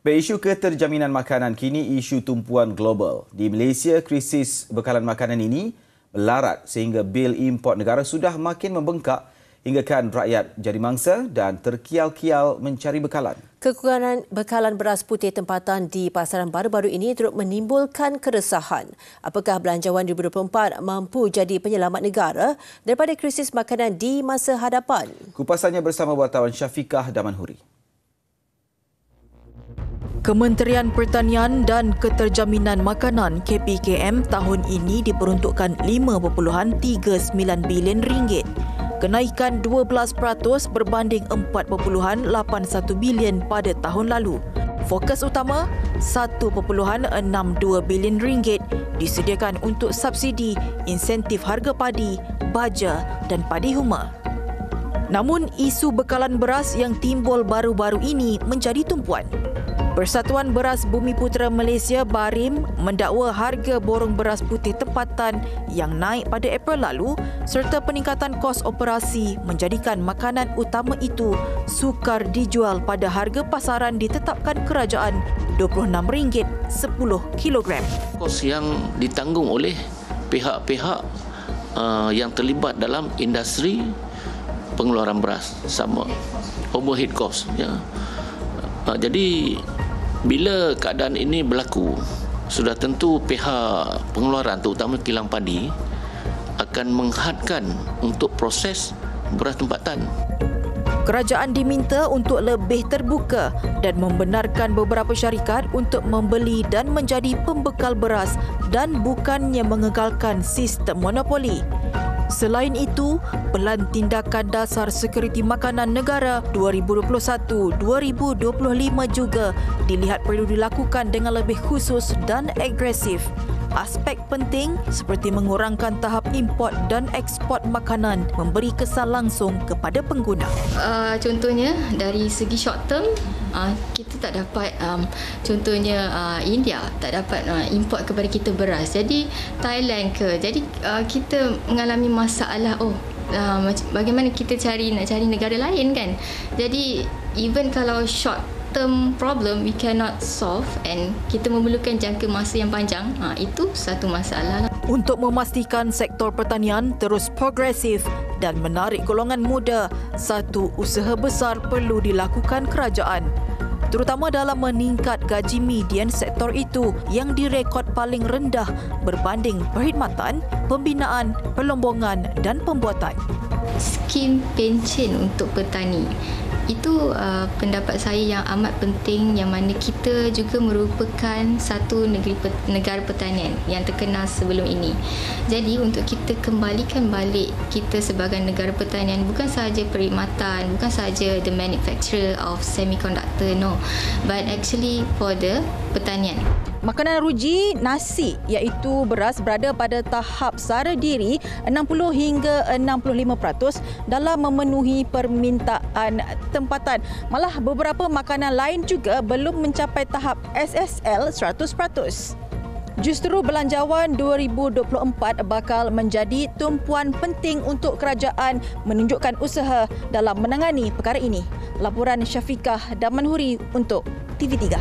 Isu keterjaminan makanan kini isu tumpuan global. Di Malaysia, krisis bekalan makanan ini melarat sehingga bil import negara sudah makin membengkak hinggakan rakyat jadi mangsa dan terkial-kial mencari bekalan. Kekurangan bekalan beras putih tempatan di pasaran baru-baru ini turut menimbulkan keresahan. Apakah Belanjawan 2024 mampu jadi penyelamat negara daripada krisis makanan di masa hadapan? Kupasannya bersama wartawan Syafiqah Damanhuri. Kementerian Pertanian dan Keterjaminan Makanan KPKM tahun ini diperuntukkan RM5.39 bilion. Kenaikan 12% berbanding RM4.81 bilion pada tahun lalu. Fokus utama RM1.62 bilion disediakan untuk subsidi insentif harga padi, baja dan padi huma. Namun isu bekalan beras yang timbul baru-baru ini menjadi tumpuan. Persatuan Beras Bumiputera Malaysia BARIM mendakwa harga borong beras putih tempatan yang naik pada April lalu serta peningkatan kos operasi menjadikan makanan utama itu sukar dijual pada harga pasaran ditetapkan kerajaan RM26 10 kilogram. Kos yang ditanggung oleh pihak-pihak yang terlibat dalam industri pengeluaran beras sama overhead cost ya. Jadi bila keadaan ini berlaku, sudah tentu pihak pengeluaran terutama kilang padi akan menghadkan untuk proses beras tempatan. Kerajaan diminta untuk lebih terbuka dan membenarkan beberapa syarikat untuk membeli dan menjadi pembekal beras dan bukannya mengekalkan sistem monopoli. Selain itu, Pelan Tindakan Dasar Sekuriti Makanan Negara 2021-2025 juga dilihat perlu dilakukan dengan lebih khusus dan agresif. Aspek penting seperti mengurangkan tahap import dan ekspor makanan memberi kesan langsung kepada pengguna. Contohnya dari segi short term, kita tak dapat, contohnya India tak dapat import kepada kita beras. Jadi Thailand jadi kita mengalami masalah, bagaimana kita nak cari negara lain kan. Jadi even kalau short term problem we cannot solve and kita memerlukan jangka masa yang panjang, itu satu masalah. Untuk memastikan sektor pertanian terus progresif dan menarik golongan muda, satu usaha besar perlu dilakukan kerajaan, terutama dalam meningkat gaji median sektor itu yang direkod paling rendah berbanding perkhidmatan, pembinaan, perlombongan dan pembuatan. Skim pencen untuk petani itu pendapat saya yang amat penting, yang mana kita juga merupakan satu negara pertanian yang terkenal sebelum ini. Jadi untuk kita kembalikan balik kita sebagai negara pertanian, bukan sahaja perkhidmatan, bukan sahaja the manufacturer of semiconductor, no, but actually for the pertanian. Makanan ruji nasi iaitu beras berada pada tahap sara diri 60 hingga 65% dalam memenuhi permintaan tempatan. Malah beberapa makanan lain juga belum mencapai tahap SSL 100%. Justru Belanjawan 2024 bakal menjadi tumpuan penting untuk kerajaan menunjukkan usaha dalam menangani perkara ini. Laporan Syafiqah Damanhuri untuk TV3.